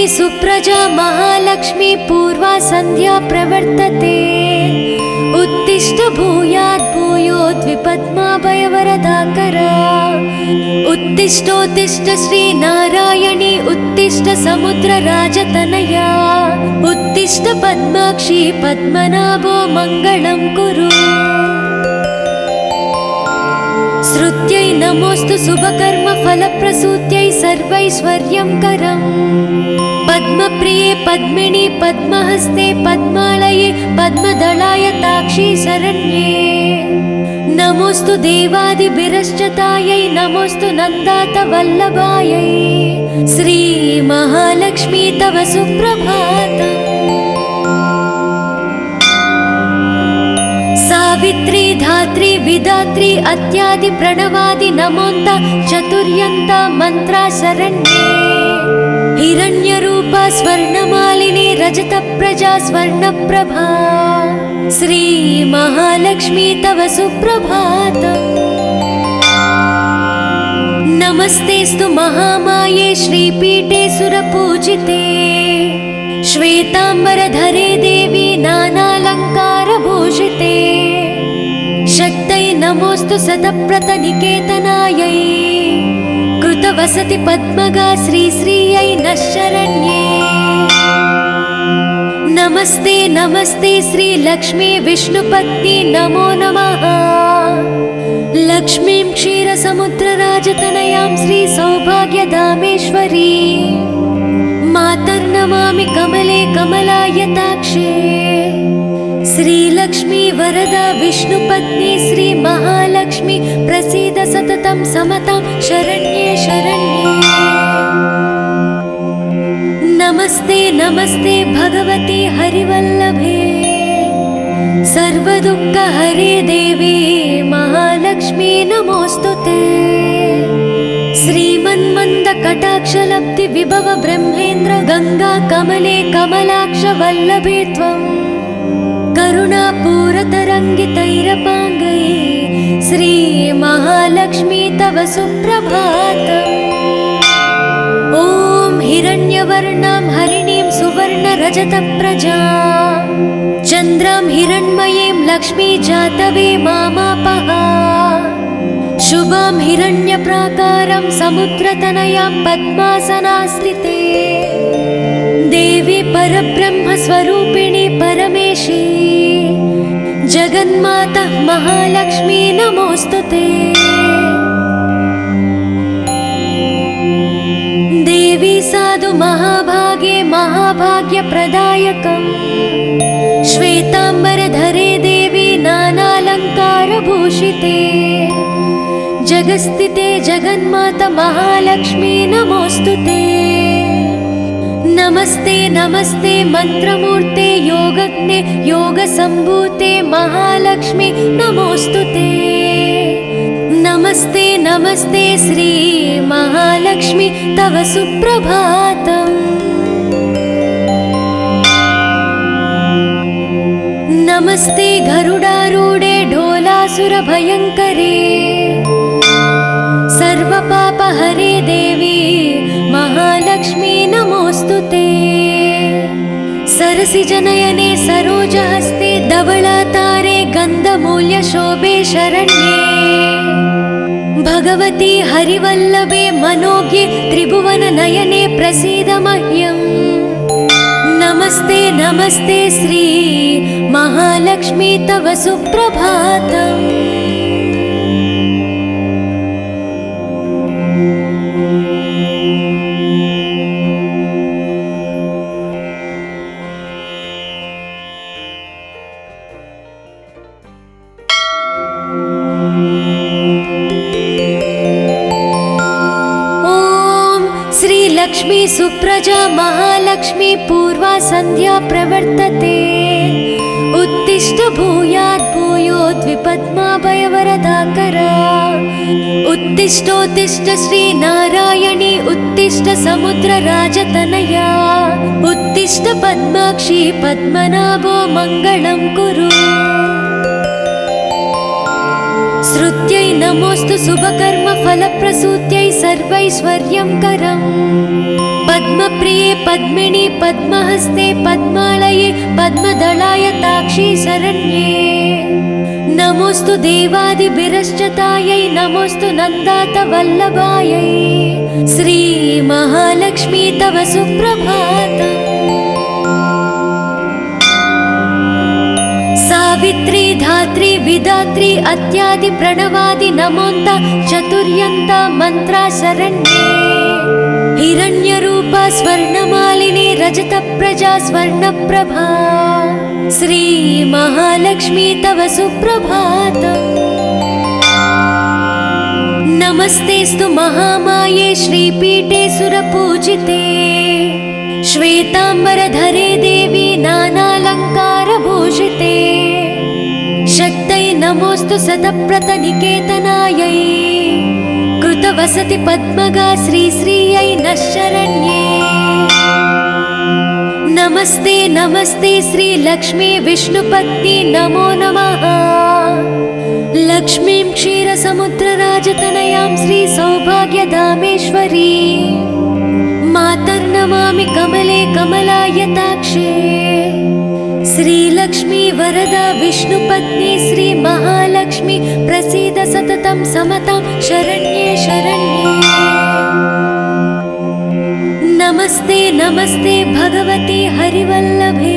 सुप्रजा महालक्ष्मी पूर्वा संध्या प्रवर्तते। उत्तिष्ठ भूयात् भूयोद्विपद्माभयवरदाकरा। उत्तिष्ठोत्तिष्ठ श्रीनारायणी उत्तिष्ठ समुद्रराजतनया। उत्तिष्ठ पद्माक्षी पद्मनाभो मङ्गलं कुरु। श्रुत्यै नमोऽस्तु शुभकर्म फलप्रसूत्यै सर्वैश्वर्यंकरम्। पद्मप्रिये पद्मिनी पद्महस्ते पद्मालये पद्मदलाय ताक्षी शरण्ये। नमोऽस्तु देवादिभिरश्चतायै नमोऽस्तु नन्दातवल्लभायै। श्री महालक्ष्मी तव सुप्रभातम्। सावित्री धात्री विधात्री अत्यादि प्रणवादि नमोन्त चतुर्यन्त मंत्रा शरण्ये। हिरण्यरूपा स्वर्णमालिनी रजत प्रजा स्वर्णप्रभा। श्री महालक्ष्मी तव सुप्रभातम्। नमस्तेस्तु महामाये श्रीपीठे सुरपूजिते। श्वेतांबरधरे देवी नानालंकारभूषिते। शक्तै नमोऽस्तु शतप्रतनिकेतनायै। कृतवसति पद्मगा श्रीश्रियै नः शरण्ये। नमस्ते नमस्ते श्रीलक्ष्मी विष्णुपत्नी नमो नमः। लक्ष्मीं क्षीरसमुद्रराजतनयां श्रीसौभाग्यधामेश्वरी। मातर्नमामि कमले कमलायताक्षे। श्रीलक्ष्मी वरदा विष्णुपत्नी श्री महालक्ष्मी प्रसीद सततं समतां शरण्ये शरण्ये। नमस्ते नमस्ते भगवती हरिवल्लभे। सर्वदुःखहरे देवी महालक्ष्मी नमोऽस्तुते। श्रीमन्मन्दकटाक्षलब्धि विभव ब्रह्मेन्द्र गंगा कमले कमलाक्ष वल्लभे त्वं। करुणापूरतरङ्गितैरपाङ्गै श्री महालक्ष्मी तव सुप्रभातम्। ॐ हिरण्यवर्णां हरिणीं सुवर्णरजतप्रजां। चन्द्रां हिरण्मयीं लक्ष्मी जातवे मामापः। शुभां हिरण्यप्राकारं समुद्रतनयां पद्मासनास्थिते। देवी परब्रह्मस्वरूपिणी परमेशी। जगन्माता महालक्ष्मी नमोऽस्तुते। देवी साधु महाभागे महाभाग्यप्रदायकम्। श्वेतांबरधरे देवी नानालंकारभूषिते। जगस्थिते जगन्माता महालक्ष्मी नमोऽस्तुते। नमस्ते नमस्ते मंत्रमूर्ते योगज्ञे योगसम्भूते महालक्ष्मी नमोऽस्तुते। नमस्ते नमस्ते श्री महालक्ष्मी तव सुप्रभातम्। नमस्ते गरुडारूढे ढोलासुरभयङ्करे। सर्वपापहरे देवी महालक्ष्मी नमोऽस्तुते। सरसिजनयने सरोजहस्ते धवलातारे गन्धमूल्यशोभे शरण्ये। भगवती हरिवल्लभे मनोज्ञे त्रिभुवननयने प्रसीद मह्यम्। नमस्ते नमस्ते श्री महालक्ष्मी तव सुप्रभातम्। लक्ष्मी सुप्रजा महालक्ष्मी पूर्वा संध्या प्रवर्तते। उत्तिष्ठ भूयात् भूयोद्विपद्माभयवरदाकरा। उत्तिष्ठोत्तिष्ठ श्रीनारायणी उत्तिष्ठ समुद्रराजतनया। उत्तिष्ठ पद्माक्षी पद्मनाभो मङ्गलं कुरु। श्रुत्यै नमोऽस्तु शुभकर्म फलप्रसूत्यै सर्वैश्वर्यंकरम्। पद्मप्रिये पद्मिनि पद्महस्ते पद्मालये पद्मदलायताक्षी शरण्ये नमोस्तु देवादिभिरश्चतायै नमोस्तु नन्दात वल्लभायै श्री महालक्ष्मी तव सुप्रभातम् सावित्री धात्री विधात्री अत्यादि प्रणवादि नमोन्त चतुर्यन्त मंत्रा शरण्ये हिरण्यरूपा स्वर्णमालिनी रजत प्रजा स्वर्णप्रभा श्री महालक्ष्मी तव सुप्रभातम् नमस्तेस्तु महामाये श्रीपीठे सुरपूजिते श्वेतांबरधरे देवी नानालंकारभूषिते शक्तै नमोस्तु शतप्रतनिकेतनायै कृतवसति पद्मगा श्रीश्रियै नः शरण्ये नमस्ते नमस्ते श्री लक्ष्मी विष्णुपत्नी नमो नमः लक्ष्मीं क्षीरसमुद्रराजतनयां श्री सौभाग्यधामेश्वरी मातर्नमामि कमले कमलायताक्षे श्रीलक्ष्मी वरदा विष्णुपत्नी श्री महालक्ष्मी प्रसीद सततं समतां शरण्ये शरण्ये नमस्ते नमस्ते भगवती हरिवल्लभे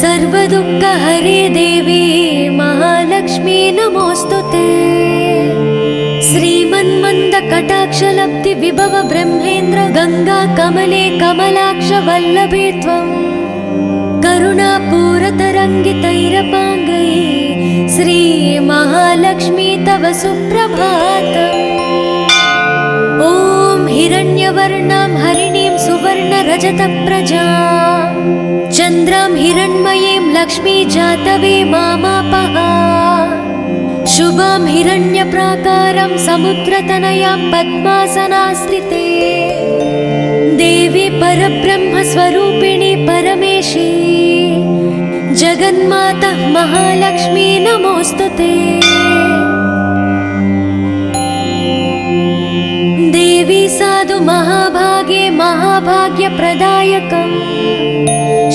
सर्वदुःखहरे देवी महालक्ष्मी नमोस्तुते श्रीमन्मन्द कटाक्षलब्धि विभव ब्रह्मेन्द्र गंगा कमले कमलाक्ष वल्लभे त्वं करुणापूरतरङ्गितैरपाङ्गै श्री महालक्ष्मी तव सुप्रभातम् ॐ हिरण्यवर्णां हरिणीं सुवर्णरजतप्रजां चन्द्रां हिरण्मयीं लक्ष्मी जातवे मामापः शुभां हिरण्यप्राकारं समुद्रतनयां पद्मासनास्थिते देवी परब्रह्मस्वरूपिणी परमेशी जगन्माता महालक्ष्मी नमोस्तुते देवी साधु महाभागे महाभाग्यप्रदायकम्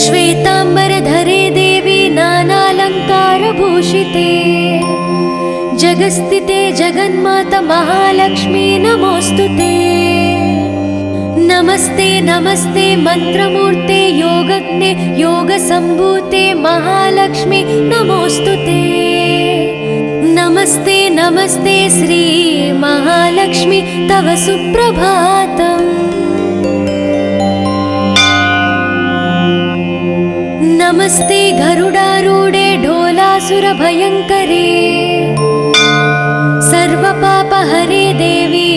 श्वेतांबरधरे देवी नानालंकारभूषिते जगस्थिते जगन्माता महालक्ष्मी नमोस्तुते नमस्ते नमस्ते मंत्रमूर्ते योगज्ञे योगसंभूते महालक्ष्मी नमोस्तुते नमस्ते नमस्ते श्री महालक्ष्मी तव सुप्रभातम् नमस्ते गरुडारूढे ढोलासुरभयङ्करे सर्वपापहरे देवी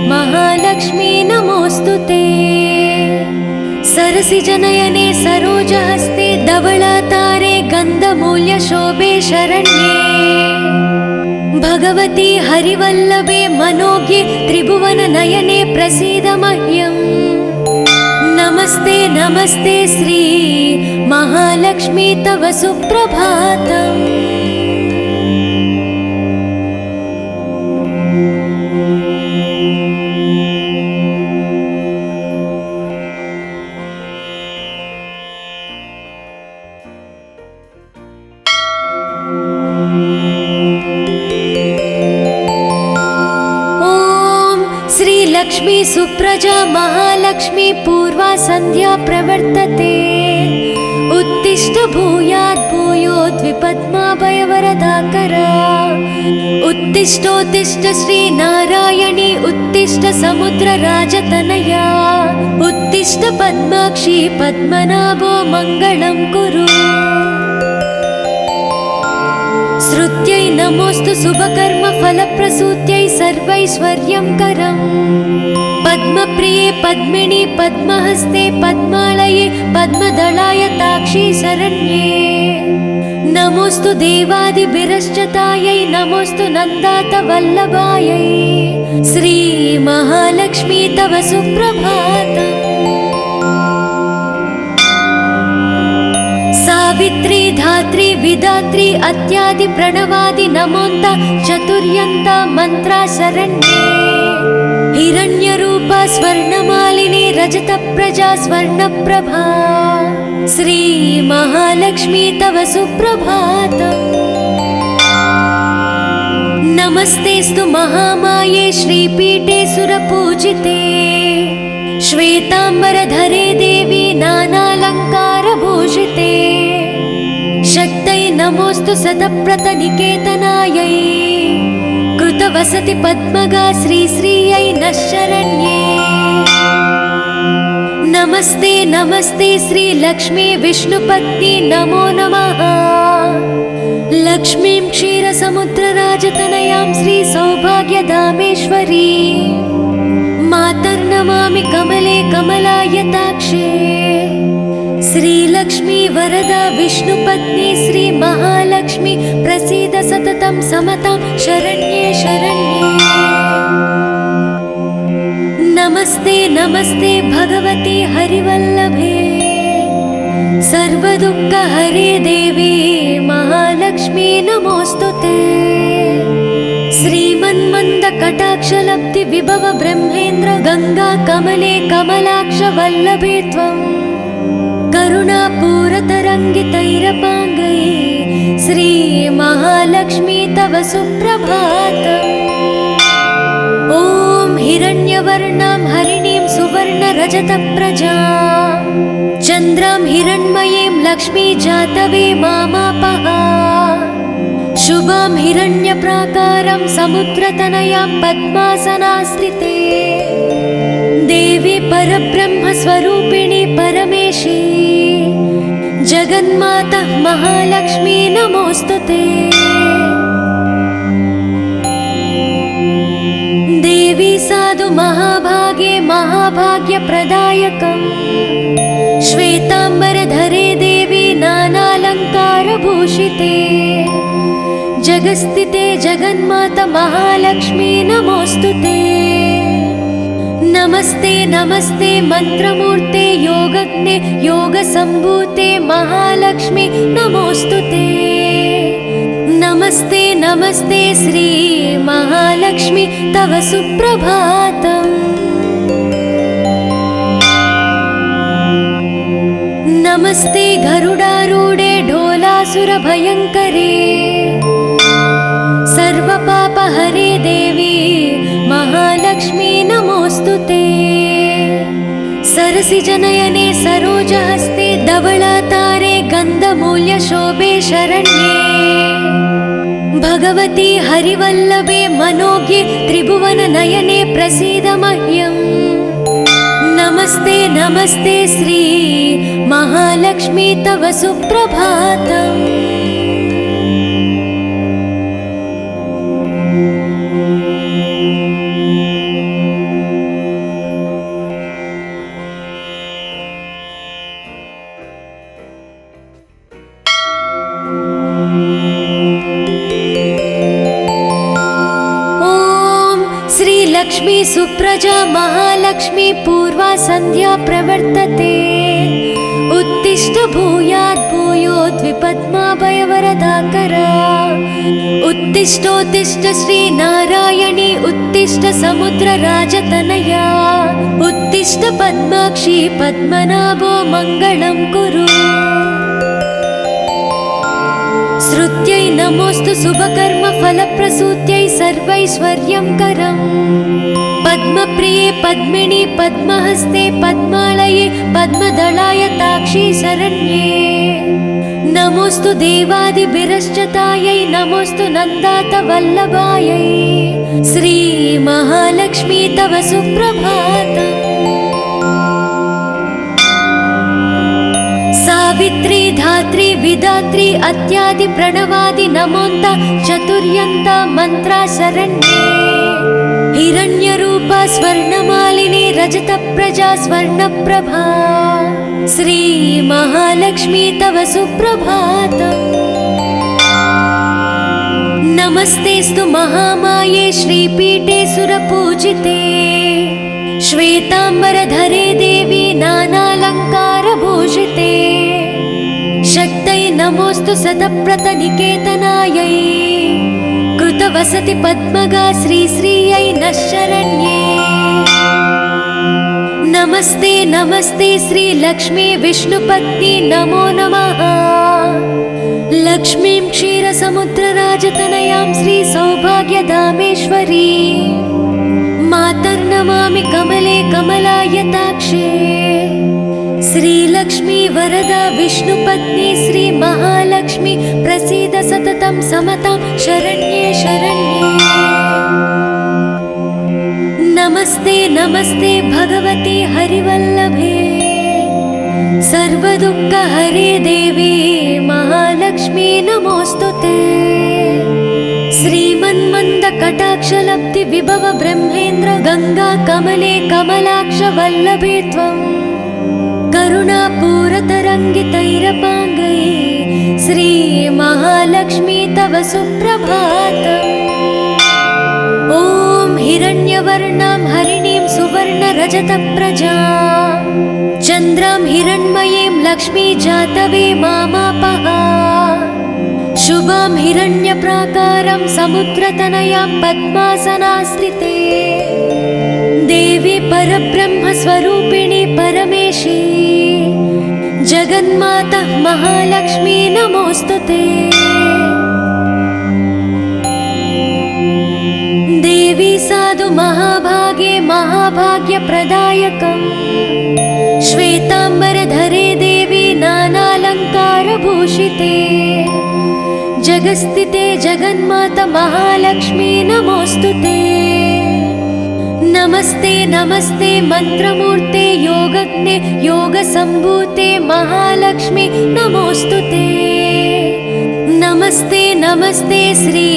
महालक्ष्मी नमोस्तुते सरसिजनयने सरोजहस्ते धवलातारे गन्धमूल्यशोभे शरण्ये भगवती हरिवल्लभे मनोज्ञे त्रिभुवननयने प्रसीद मह्यम् नमस्ते नमस्ते श्री महालक्ष्मी तव सुप्रभातम् लक्ष्मी सुप्रजा महालक्ष्मी पूर्वा संध्या प्रवर्तते उत्तिष्ठ भूयात् भूयोद्विपद्माभयवरदाकरा उत्तिष्ठोत्तिष्ठ श्री नारायणी उत्तिष्ठ समुद्रराजतनया उत्तिष्ठ पद्माक्षी पद्मनाभो मङ्गलं कुरु श्रुत्यै नमोस्तु शुभकर्म फलप्रसूत्यै सर्वैश्वर्यं करम् पद्मप्रिये पद्मिनि पद्महस्ते पद्मालये पद्मदलायताक्षी शरण्ये नमोस्तु देवादिभिरश्चतायै नमोस्तु नन्दात वल्लभायै श्री महालक्ष्मी तव सुप्रभातम् सावित्री धात्री विधात्री अत्यादि प्रणवादि नमोन्त चतुर्यन्त मंत्रा शरण्ये हिरण्यरूपा स्वर्णमालिनी रजतप्रजा स्वर्णप्रभा श्रीमहालक्ष्मी तव सुप्रभातम्। नमस्तेस्तु महामाये श्रीपीठे सुरपूजिते श्वेतांबरधरे देवी नानालङ्कारभूषिते शक्तै नमोऽस्तु सतप्रतनिकेतनायै कृतवसति पद्मगा श्रीश्रियै नः शरण्ये। नमस्ते नमस्ते श्रीलक्ष्मी विष्णुपत्नी नमो नमः। लक्ष्मीं क्षीरसमुद्रराजतनयां श्रीसौभाग्यधामेश्वरी मातर्नमामि कमले कमलायताक्षे। श्रीलक्ष्मी वरदा विष्णुपत्नी श्रीमहालक्ष्मी प्रसीद सततं समतां शरण्ये शरण्ये। नमस्ते नमस्ते भगवती हरिवल्लभे सर्वदुःखहरे देवी महालक्ष्मी नमोऽस्तुते। श्रीमन्मन्दकटाक्षलब्धि विभव ब्रह्मेन्द्र गंगा कमले कमलाक्ष वल्लभे त्वं करुणापूरतरङ्गितैरपाङ्गै श्रीमहालक्ष्मी तव सुप्रभातम्। ॐ हिरण्यवर्णां हरिणीं सुवर्णरजतप्रजां चन्द्रां हिरण्मयीं लक्ष्मी जातवे मामापः। शुभां हिरण्यप्राकारं समुद्रतनयां पद्मासनास्थिते देवी परब्रह्मस्वरूपिणी परमेशी जगन्माता महालक्ष्मी नमोऽस्तुते। देवी साधु महाभागे महाभाग्यप्रदायकम् श्वेतांबरधरे देवी नानालङ्कारभूषिते जगस्थिते जगन्माता महालक्ष्मी नमोऽस्तुते। नमस्ते नमस्ते मंत्रमूर्ते योगज्ञे योगसम्भूते महालक्ष्मी नमोऽस्तुते। नमस्ते नमस्ते श्री महालक्ष्मी तव सुप्रभातम्। नमस्ते गरुडारूढे ढोलासुरभयङ्करे सर्वपापहरे देवी महालक्ष्मी नमोऽस्तुते। सरसिजनयने सरोजहस्ते धवलातारे गन्धमूल्यशोभे शरण्ये भगवती हरिवल्लभे मनोज्ञे त्रिभुवननयने प्रसीद मह्यम्। नमस्ते नमस्ते श्री महालक्ष्मी तव सुप्रभातम्। लक्ष्मी सुप्रजा महालक्ष्मी पूर्वा संध्या प्रवर्तते उत्तिष्ठ भूयात् भूयोद्विपद्माभयवरदाकरा उत्तिष्ठोत्तिष्ठ श्री नारायणी उत्तिष्ठ समुद्रराजतनया उत्तिष्ठ पद्माक्षी पद्मनाभो मङ्गलं कुरु। श्रुत्यै नमोऽस्तु शुभकर्म फलप्रसूत्यै सर्वैश्वर्यंकरम् पद्मप्रिये पद्मिनी पद्महस्ते पद्मालये पद्मदलायताक्षी शरण्ये। नमोऽस्तु देवादिभिरश्चतायै नमोऽस्तु नन्दातवल्लभायै श्री महालक्ष्मी तव सुप्रभातम्। सावित्री धात्री विधात्री अत्यादि प्रणवादि नमोन्त चतुर्यन्त मंत्रा शरण्ये। हिरण्यरूपा स्वर्णमालिनी रजतप्रजा स्वर्णप्रभा श्री महालक्ष्मी तव सुप्रभातम्। नमस्तेस्तु महामाये श्रीपीठे सुरपूजिते श्वेतांबरधरे देवी नानालङ्कारभूषिते शक्तै नमोऽस्तु सतप्रतनिकेतनायै कृतवसति पद्मगा श्रीश्रियै नः शरण्ये। नमस्ते नमस्ते श्री लक्ष्मी विष्णुपत्नी नमो नमः। लक्ष्मीं क्षीरसमुद्रराजतनयां श्री सौभाग्यधामेश्वरी मातर्नमामि कमले कमलायताक्षे। श्रीलक्ष्मी वरदा विष्णुपत्नी श्री महालक्ष्मी प्रसीद सततं समतां शरण्ये शरण्ये। नमस्ते नमस्ते भगवती हरिवल्लभे सर्वदुःखहरे देवी महालक्ष्मी नमोस्तुते। श्रीमन्मन्दकटाक्षलब्धि विभव ब्रह्मेन्द्र गंगा कमले कमलाक्ष वल्लभे त्वं करुणापूरतरङ्गितैरपाङ्गै श्री महालक्ष्मी तव सुप्रभातम्। ॐ हिरण्यवर्णां हरिणीं सुवर्णरजतप्रजां चन्द्रां हिरण्मयीं लक्ष्मी जातवे मामापः। शुभां हिरण्यप्राकारं समुद्रतनयां पद्मासनास्थिते देवी परब्रह्मस्वरूपिणी परमेशी जगन्माता महालक्ष्मी नमोस्तुते। देवी साधु महाभागे महाभाग्यप्रदायकम् श्वेताम्बरधरे देवी नानालङ्कारभूषिते जगस्थिते जगन्माता महालक्ष्मी नमोस्तुते। नमस्ते नमस्ते मंत्रमूर्ते योगज्ञे योगसम्भूते महालक्ष्मी नमोस्तुते। नमस्ते नमस्ते श्री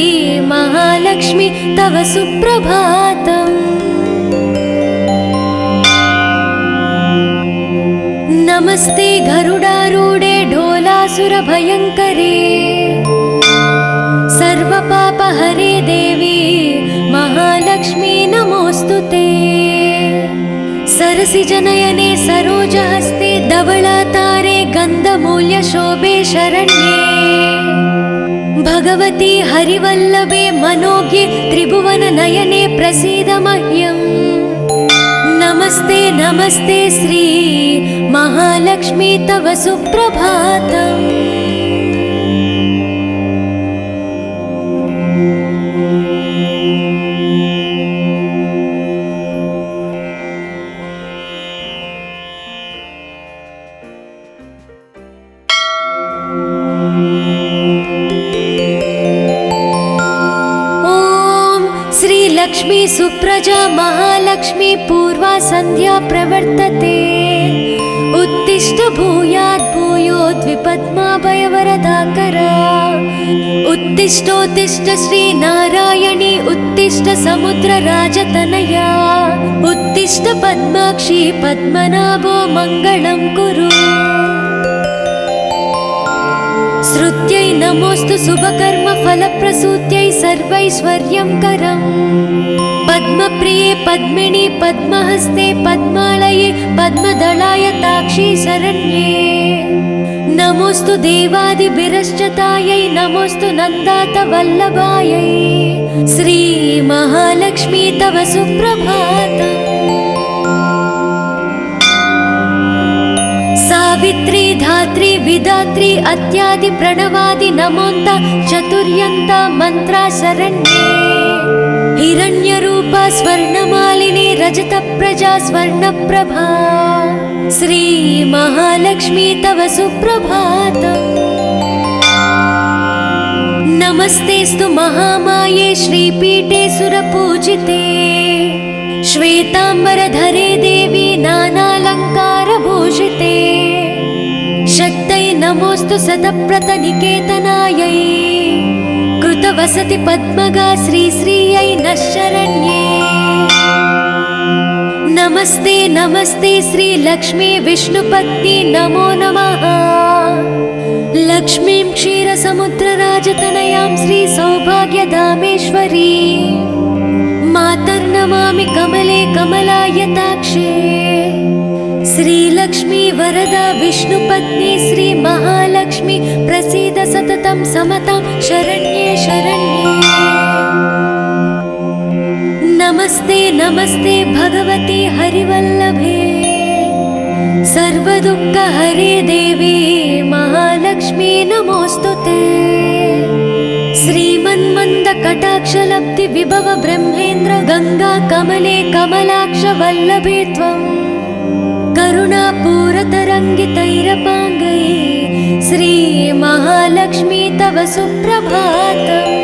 महालक्ष्मी तव सुप्रभातम्। नमस्ते गरुडारूढे ढोलासुरभयङ्करे सर्वपापहरे देवी महालक्ष्मी नमोस्तुते। सरसिजनयने सरोजहस्ते धवलातारे गन्धमूल्यशोभे शरण्ये भगवती हरिवल्लभे मनोज्ञे त्रिभुवननयने प्रसीद मह्यम्। नमस्ते नमस्ते श्री महालक्ष्मी तव सुप्रभातम्। लक्ष्मी सुप्रजा महालक्ष्मी पूर्वा संध्या प्रवर्तते उत्तिष्ठ भूयात् भूयोद्विपद्माभयवरदाकरा। उत्तिष्ठोत्तिष्ठ श्री नारायणी उत्तिष्ठ समुद्रराजतनया उत्तिष्ठ पद्माक्षी पद्मनाभो मङ्गलं कुरु। श्रुत्यै नमोस्तु शुभकर्म फलप्रसूत्यै सर्वैश्वर्यं करम् पद्मप्रिये पद्मिनी पद्महस्ते पद्मालये पद्मदलाय ताक्षी शरण्ये। नमोस्तु देवादिभिरश्चतायै नमोस्तु नन्दात वल्लभायै श्री महालक्ष्मी तव सुप्रभातम्। सावित्री धात्री विधात्री अत्यादि प्रणवादि नमोन्त चतुर्यन्त मंत्रा शरण्ये। हिरण्यरूपा स्वर्णमालिनी रजतप्रजा स्वर्णप्रभा श्री महालक्ष्मी तव सुप्रभातम्। नमस्तेस्तु महामाये श्रीपीठे सुरपूजिते श्वेताम्बरधरे देवी नानालङ्कारभूषिते शक्तै नमोस्तु शतप्रतनिकेतनायै कृतवसति पद्मगा श्रीश्रियै नः शरण्ये। नमस्ते नमस्ते श्री लक्ष्मी विष्णुपत्नी नमो नमः। लक्ष्मीं क्षीरसमुद्रराजतनयां श्री सौभाग्यधामेश्वरी मातर्नमामि कमले कमलायताक्षे। श्रीलक्ष्मी वरदा विष्णुपत्नी श्री महालक्ष्मी प्रसीद सततं समतां शरण्ये शरण्ये। नमस्ते नमस्ते भगवती हरिवल्लभे सर्वदुःखहरे देवी महालक्ष्मी नमोऽस्तुते। श्रीमन्मन्दकटाक्षलब्धि विभव ब्रह्मेन्द्र गंगा कमले कमलाक्ष वल्लभे त्वं करुणापूरतरङ्गितैरपाङ्गैः श्री महालक्ष्मी तव सुप्रभातम्।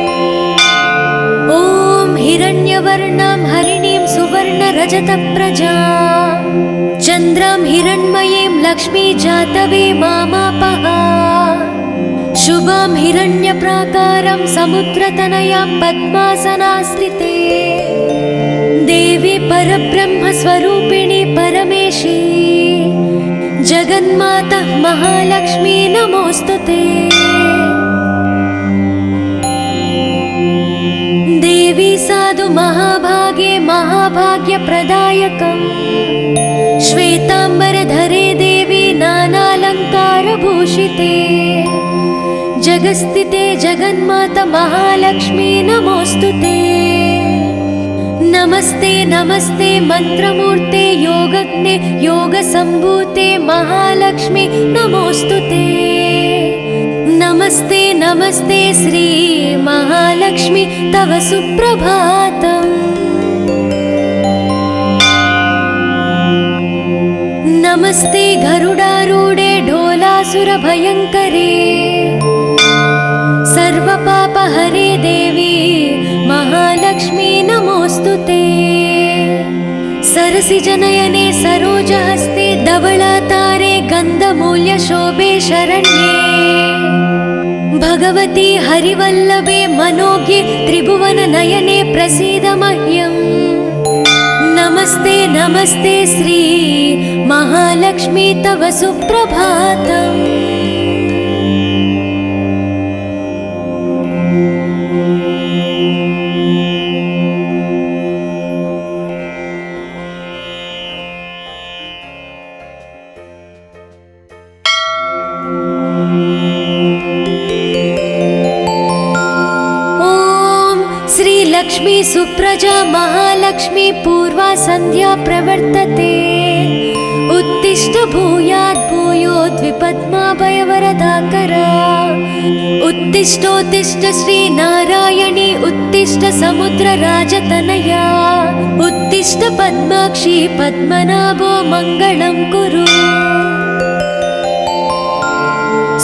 ॐ हिरण्यवर्णां हरिणीं सुवर्णरजतप्रजां चन्द्रां हिरण्मयीं लक्ष्मी जातवे मामापः। शुभां हिरण्यप्राकारं समुद्रतनयां पद्मासनास्थिते देवी परब्रह्मस्वरूपिणी परमेशी जगन्माता महालक्ष्मी नमोऽस्तुते। देवी साधु महाभागे महाभाग्यप्रदायकम् श्वेताम्बरधरे देवी नानालङ्कारभूषिते जगस्थिते जगन्माता महालक्ष्मी नमोऽस्तुते। नमस्ते नमस्ते मंत्रमूर्ते योगज्ञे योगसम्भूते महालक्ष्मी नमोऽस्तुते। नमस्ते नमस्ते श्री महालक्ष्मी तव सुप्रभातम्। नमस्ते गरुडारूढे ढोलासुरभयङ्करे सर्वपापहरे देवी महालक्ष्मी नमोऽस्तुते। सरसिजनयने सरोजहस्ते धवलातारे गन्धमूल्यशोभे शरण्ये भगवती हरिवल्लभे मनोज्ञे त्रिभुवननयने प्रसीद मह्यम्। नमस्ते नमस्ते श्री महालक्ष्मी तव सुप्रभातम्। लक्ष्मी सुप्रजा महालक्ष्मी पूर्वा संध्या प्रवर्तते उत्तिष्ठ भूयात् भूयोद्विपद्माभयवरदाकरा उत्तिष्ठोत्तिष्ठ श्री नारायणी उत्तिष्ठ समुद्रराजतनया उत्तिष्ठ पद्माक्षी पद्मनाभो मङ्गलं कुरु।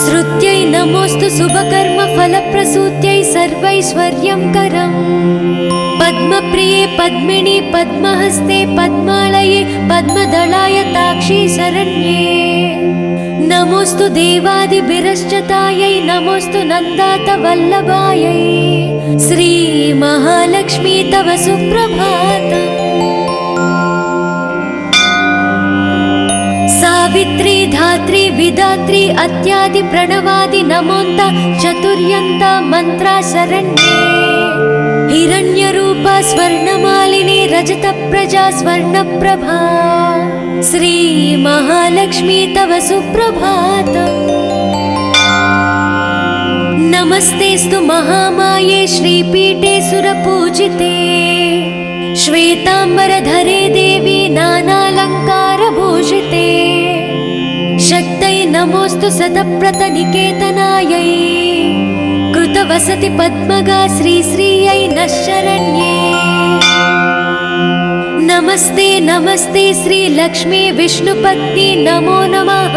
श्रुत्यै नमोऽस्तु शुभकर्म फलप्रसूत्यै सर्वैश्वर्यं करम् पद्मप्रिये पद्मिनी पद्महस्ते पद्मालये पद्मदलाय ताक्षी शरण्ये नमोऽस्तु देवादिभिरश्चतायै नमोऽस्तु नन्दातवल्लभायै श्री महालक्ष्मी तव सुप्रभातम्। सावित्री धात्री विधात्री अत्यादि प्रणवादि नमोन्त चतुर्यन्त मंत्रा शरण्ये हिरण्यरूपा स्वर्णमालिनी रजतप्रजा स्वर्णप्रभा श्री महालक्ष्मी तव सुप्रभातम्। नमस्तेस्तु महामाये श्रीपीठे सुरपूजिते श्वेताम्बरधरे देवी नानालङ्कारभूषिते शक्तै नमोऽस्तु शतप्रतनिकेतनायै कृतवसति पद्मगा श्रीश्रियै नः शरण्ये। नमस्ते नमस्ते श्री लक्ष्मी विष्णुपत्नी नमो नमः।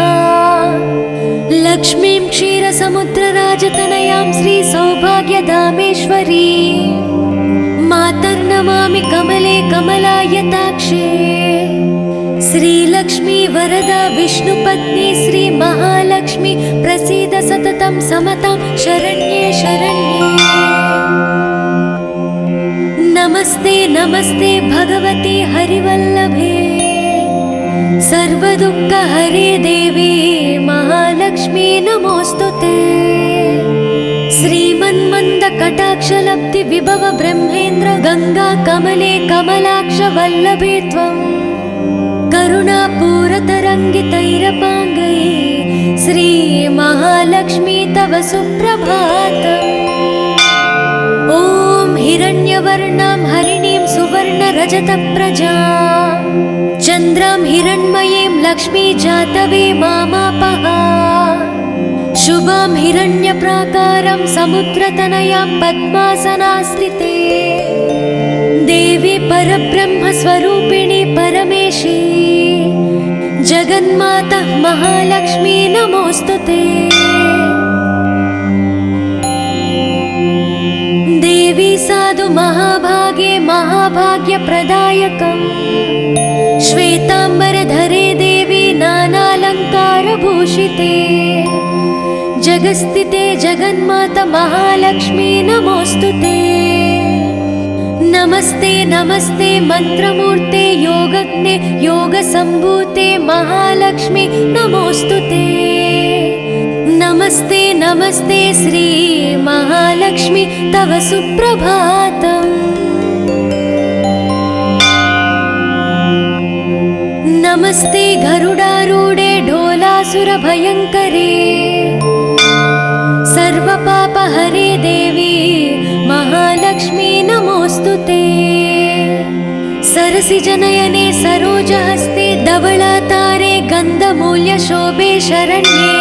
लक्ष्मीं क्षीरसमुद्रराजतनयां श्री सौभाग्यधामेश्वरी मातर्नमामि कमले कमलायताक्षे श्रीलक्ष्मी वरदा विष्णुपत्नी श्री महालक्ष्मी प्रसीद सततं समतां शरण्ये शरण्ये। नमस्ते नमस्ते भगवती हरिवल्लभे सर्वदुःखहरे देवी महालक्ष्मी नमोऽस्तुते। श्रीमन्मन्दकटाक्षलब्धि विभव ब्रह्मेन्द्र गंगा कमले कमलाक्ष वल्लभे त्वं करुणापूरतरङ्गितैरपाङ्गैः श्री महालक्ष्मी तव सुप्रभातम्। ॐ हिरण्यवर्णां हरिणीं सुवर्णरजतप्रजां चन्द्रां हिरण्मयीं लक्ष्मी जातवे मामापः शुभां हिरण्यप्राकारं समुद्रतनयां पद्मासनास्थिते देवी परब्रह्मस्वरूपिणी परमेशी जगन्माता महालक्ष्मी नमोऽस्तुते। देवी साधु महाभागे महाभाग्यप्रदायकम् श्वेताम्बरधरे देवी नानालङ्कारभूषिते जगस्थिते जगन्माता महालक्ष्मी नमोऽस्तुते। नमस्ते नमस्ते मंत्रमूर्ते योगज्ञे योगसम्भूते महालक्ष्मी नमोऽस्तुते। नमस्ते नमस्ते श्री महालक्ष्मी तव सुप्रभातम्। नमस्ते गरुडारूढे ढोलासुरभयङ्करे सर्वपापहरे देवी महालक्ष्मी नमोऽस्तुते। सरसिजनयने सरोजहस्ते धवलातारे गन्धमूल्यशोभे शरण्ये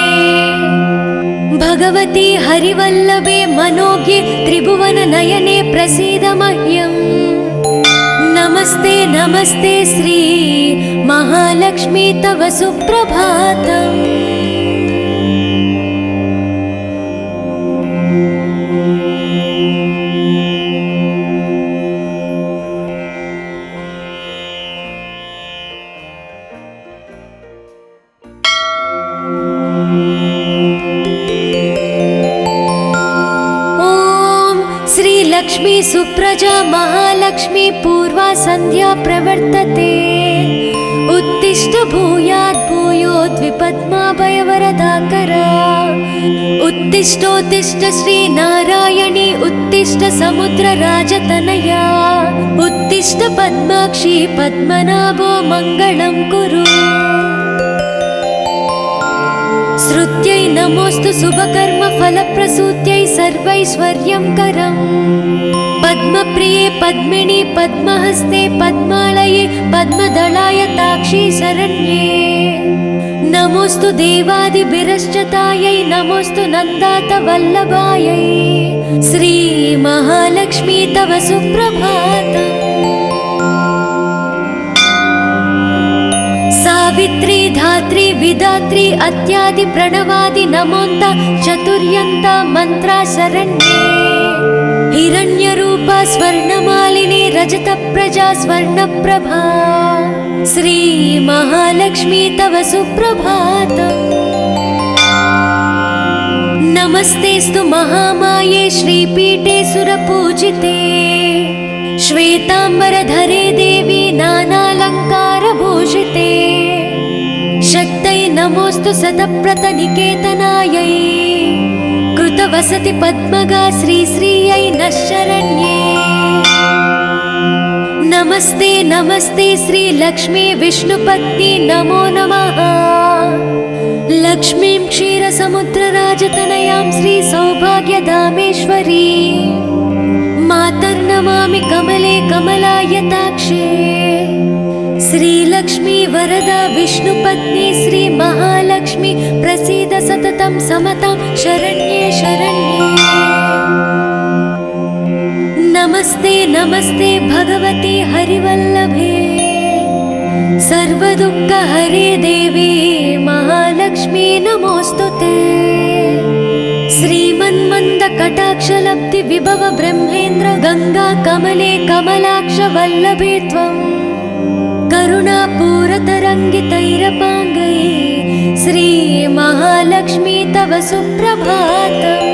भगवती हरिवल्लभे मनोज्ञे त्रिभुवननयने प्रसीद मह्यम्। नमस्ते नमस्ते श्री महालक्ष्मी तव सुप्रभातम्। लक्ष्मी सुप्रजा महालक्ष्मी पूर्वा संध्या प्रवर्तते उत्तिष्ठ भूयात् भूयोद्विपद्माभयवरदाकरा उत्तिष्ठोत्तिष्ठ श्री नारायणी उत्तिष्ठ समुद्रराजतनया उत्तिष्ठ पद्माक्षी पद्मनाभो मङ्गलं कुरु। श्रुत्यै नमोऽस्तु शुभकर्म फलप्रसूत्यै सर्वैश्वर्यं करम् पद्मप्रिये पद्मिनी पद्महस्ते पद्मालये पद्मदलाय ताक्षी शरण्ये नमोऽस्तु देवादिभिरश्चतायै नमोऽस्तु नन्दातवल्लभायै श्री महालक्ष्मी तव सुप्रभातम्। सावित्री धात्री विधात्री अत्यादि प्रणवादि नमोन्त चतुर्यन्त मंत्रा शरण्ये हिरण्यरूपा स्वर्णमालिनी रजतप्रजा स्वर्णप्रभा श्री महालक्ष्मी तव सुप्रभातम्। नमस्तेस्तु महामाये श्रीपीठे सुरपूजिते श्वेताम्बरधरे देवी नानालङ्कारभूषिते शक्तै नमोऽस्तु शतप्रतनिकेतनायै कृतवसति पद्मगा श्रीश्रियै नः शरण्ये। नमस्ते नमस्ते श्री लक्ष्मी विष्णुपत्नी नमो नमः। लक्ष्मीं क्षीरसमुद्रराजतनयां श्री सौभाग्यधामेश्वरी मातर्नमामि कमले कमलायताक्षे श्रीलक्ष्मी वरदा विष्णुपत्नी श्री महालक्ष्मी प्रसीद सततं समतां शरण्ये शरण्ये। नमस्ते नमस्ते भगवती हरिवल्लभे सर्वदुःखहरे देवी महालक्ष्मी नमोऽस्तुते। श्रीमन्मन्दकटाक्षलब्धि विभव ब्रह्मेन्द्र गंगा कमले कमलाक्ष वल्लभे त्वं करुणापूरतरङ्गितैरपाङ्गै श्री महालक्ष्मी तव सुप्रभातम्।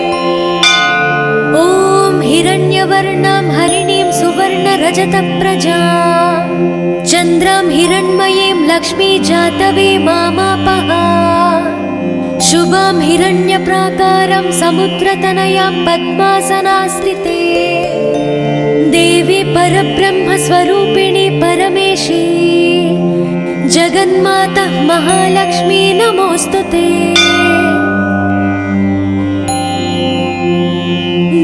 ॐ हिरण्यवर्णां हरिणीं सुवर्णरजतप्रजां चन्द्रां हिरण्मयीं लक्ष्मी जातवे मामापः शुभां हिरण्यप्राकारं समुद्रतनयां पद्मासनास्थिते देवी परब्रह्मस्वरूपिणी परमेशी जगन्माता महालक्ष्मी नमोऽस्तुते।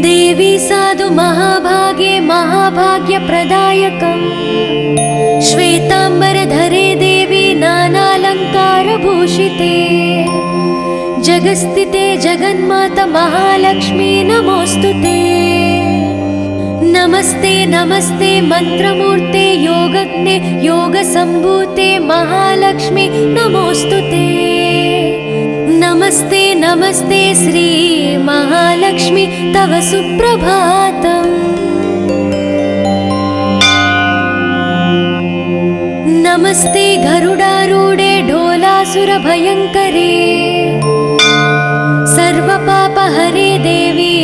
देवी साधु महाभागे महाभाग्यप्रदायकम् श्वेताम्बरधरे भूषिते जगस्थिते जगन्माता महालक्ष्मी नमोस्तुते। नमस्ते नमस्ते मंत्रमूर्ते योगज्ञे योगसम्भूते महालक्ष्मी नमोस्तुते। नमस्ते नमस्ते श्री महालक्ष्मी तव सुप्रभातम्। नमस्ते गरुडारूढे ढोलासुरभयङ्करे सर्वपापहरे देवी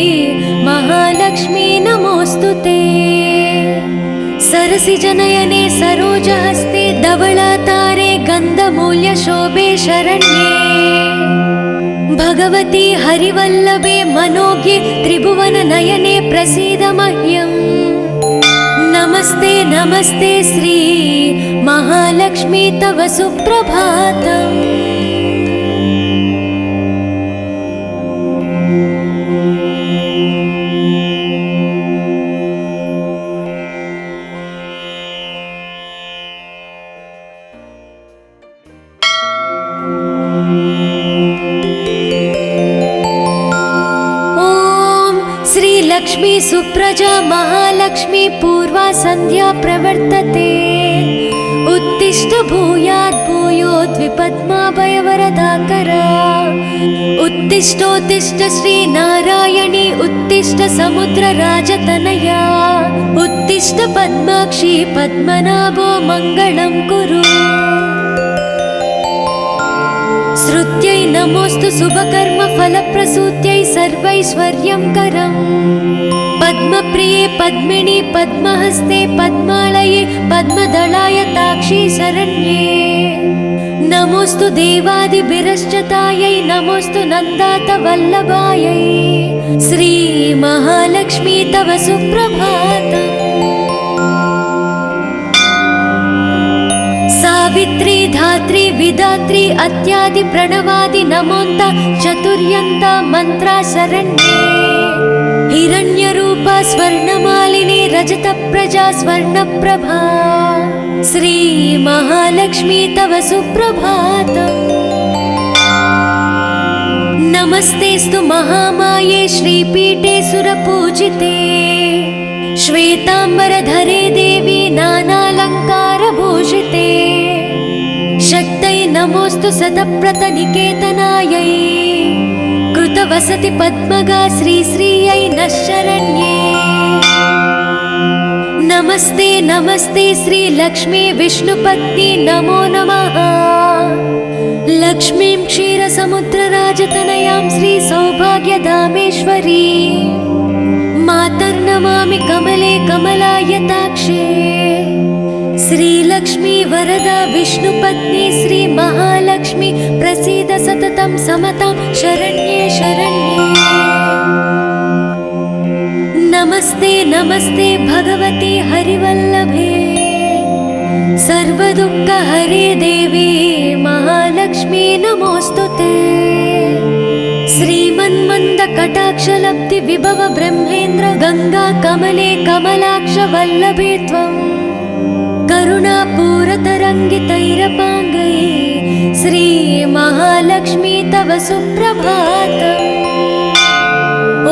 महालक्ष्मी नमोस्तुते। सरसिजनयने सरोजहस्ते धवलातारे गन्धमूल्यशोभे शरण्ये भगवती हरिवल्लभे मनोज्ञे त्रिभुवननयने प्रसीद मह्यम्। नमस्ते नमस्ते श्री महालक्ष्मी तव सुप्रभातम्। लक्ष्मी सुप्रजा महालक्ष्मी पूर्वा संध्या प्रवर्तते। उत्तिष्ठ भूयात् भूयोद्विपद्माभयवरदाकरा। उत्तिष्ठोत्तिष्ठ श्री नारायणी उत्तिष्ठ समुद्रराजतनया। उत्तिष्ठ पद्माक्षी पद्मनाभो मङ्गलं कुरु। श्रुत्यै नमोस्तु शुभकर्म फलप्रसूत्यै सर्वैश्वर्यं करम्। पद्मप्रिये पद्मिनी पद्महस्ते पद्मालये पद्मदलाय ताक्षी शरण्ये। नमोस्तु देवादिभिरश्चतायै नमोस्तु नन्दातवल्लभायै। श्री महालक्ष्मी तव सुप्रभातम्। सावित्री धात्री विधात्री अत्यादि प्रणवादि नमोन्त चतुर्यन्त मंत्रा शरण्ये। हिरण्यरूपा स्वर्णमालिनी रजतप्रजा स्वर्णप्रभा। श्री महालक्ष्मी तव सुप्रभातम्। नमस्तेस्तु महामाये श्रीपीठे सुरपूजिते। श्वेतांबरधरे देवी नानालङ्कारभूषिते। शक्तै नमोस्तु शतप्रतनिकेतनायै। कृतवसति पद्मगा श्रीश्रियै नः शरण्ये। नमस्ते नमस्ते श्री लक्ष्मी विष्णुपत्नी नमो नमः। लक्ष्मीं क्षीरसमुद्रराजतनयां श्री सौभाग्यधामेश्वरी मातर्नमामि कमले कमलायताक्षे। श्रीलक्ष्मी वरदा विष्णुपत्नी श्री महालक्ष्मी प्रसीद सततं समतां शरण्ये शरण्ये। नमस्ते नमस्ते भगवती हरिवल्लभे सर्वदुःखहरे देवी महालक्ष्मी नमोस्तुते। श्रीमन्मन्दकटाक्षलब्धि विभव ब्रह्मेन्द्र गंगा कमले कमलाक्ष वल्लभे त्वं। करुणापूरतरङ्गितैरपाङ्गै श्री महालक्ष्मी तव सुप्रभातम्। ॐ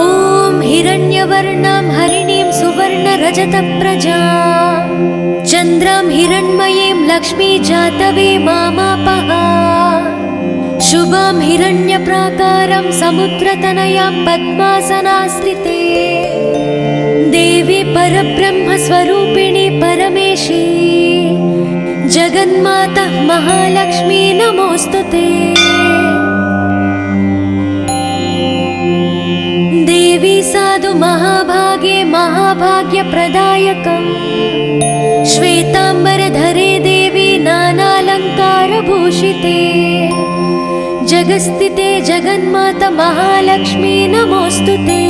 हिरण्यवर्णां हरिणीं सुवर्णरजतप्रजां चन्द्रां हिरण्मयीं लक्ष्मी जातवे मामापः। शुभां हिरण्यप्राकारं समुद्रतनयां पद्मासनास्थिते। देवी परब्रह्मस्वरूपिणी परमेशी जगन्माता महालक्ष्मी नमोस्तुते। देवी साधु महाभागे महाभाग्यप्रदायकम्। श्वेतांबरधरे देवी नानालङ्कारभूषिते। जगस्थिते जगन्माता महालक्ष्मी नमोस्तुते।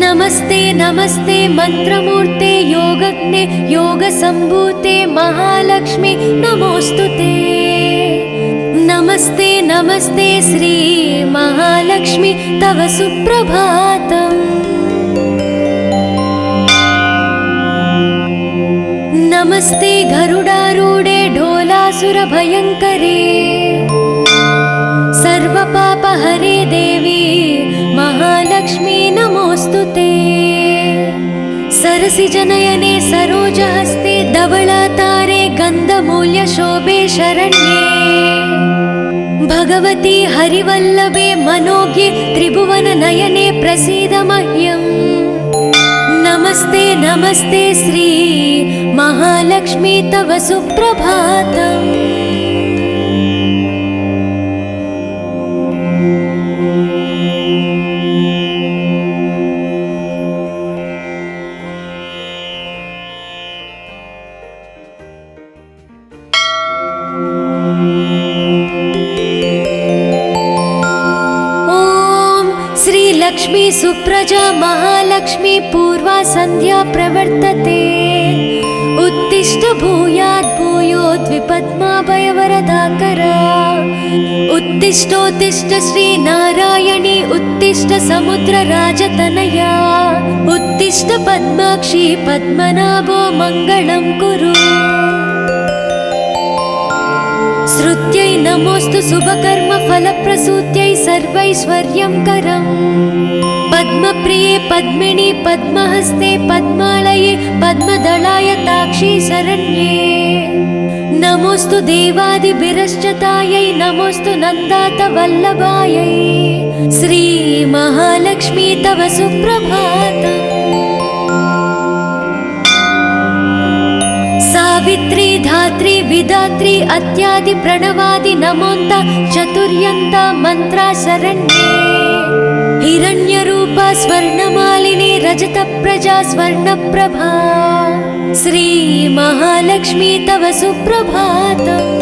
नमस्ते नमस्ते मंत्रमूर्ते योगज्ञे योगसम्भूते महालक्ष्मी नमोस्तुते। नमस्ते नमस्ते श्री महालक्ष्मी तव सुप्रभातम्। नमस्ते गरुडारूढे ढोलासुरभयङ्करे हरे देवी महालक्ष्मी नमोस्तुते। सरसिजनयने सरोजहस्ते धवलातारे गन्धमूल्य शोभे शरण्ये भगवती हरिवल्लभे मनोज्ञे त्रिभुवन नयने प्रसीद मह्यम्। नमस्ते नमस्ते श्री महालक्ष्मी तव सुप्रभातम्। लक्ष्मी सुप्रजा महालक्ष्मी पूर्वा संध्या प्रवर्तते। उत्तिष्ठ भूयात् भूयोद्विपद्माभयवरदाकरा। उत्तिष्ठोत्तिष्ठ श्री नारायणी उत्तिष्ठ समुद्र राजतनया। उत्तिष्ठ पद्माक्षी पद्मनाभो मङ्गलं कुरु। श्रुत्यै नमोस्तु शुभकर्म फलप्रसूत्यै सर्वैश्वर्यं करम्। पद्मप्रिये पद्मिनी पद्महस्ते पद्मालये पद्मदलाय ताक्षी शरण्ये। नमोस्तु देवादिभिरश्चतायै नमोस्तु नन्दात वल्लभायै। श्री महालक्ष्मी तव सुप्रभातम्। सावित्री धात्री विधात्री अत्यादि प्रणवादि नमोन्त चतुर्यन्त मंत्रा शरण्ये। हिरण्यरूपा स्वर्णमालिनी रजत प्रजा स्वर्णप्रभा। श्री महालक्ष्मी तव सुप्रभातम्।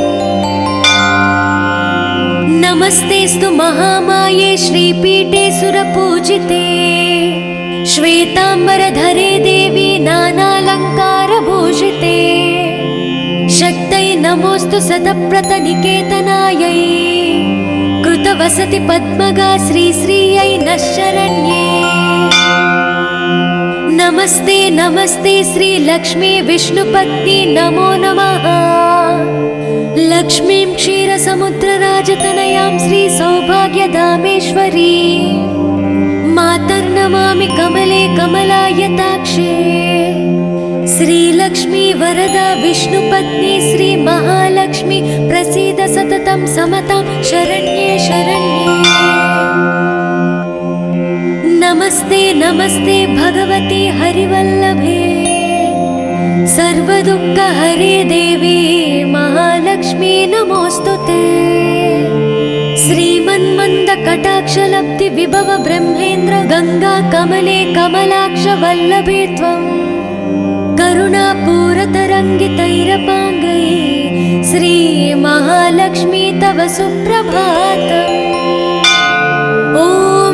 नमस्तेस्तु महामाये श्रीपीठे सुरपूजिते। श्वेतांबरधरे देवी नानालंकारभूषिते। शक्तै नमोस्तु सतप्रतनिकेतनायै। कृतवसति पद्मगा श्रीश्रियै नः शरण्ये। नमस्ते नमस्ते श्री लक्ष्मी विष्णुपत्नी नमो नमः। लक्ष्मीं क्षीरसमुद्रराजतनयां श्री सौभाग्यधामेश्वरी मातर्नमामि कमले कमलायताक्षे। श्रीलक्ष्मी वरदा विष्णुपत्नी श्री महालक्ष्मी प्रसीद सततं समतां शरण्ये शरण्ये। नमस्ते नमस्ते भगवती हरिवल्लभे सर्वदुःखहरे देवी महालक्ष्मी नमोस्तुते। श्रीमन्मन्द कटाक्षलब्धि विभव ब्रह्मेन्द्र गंगा कमले कमलाक्ष वल्लभे त्वं। करुणापूरतरङ्गितैरपाङ्गै श्री महालक्ष्मी तव सुप्रभातम्। ॐ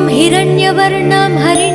हिरण्यवर्णां हरिणी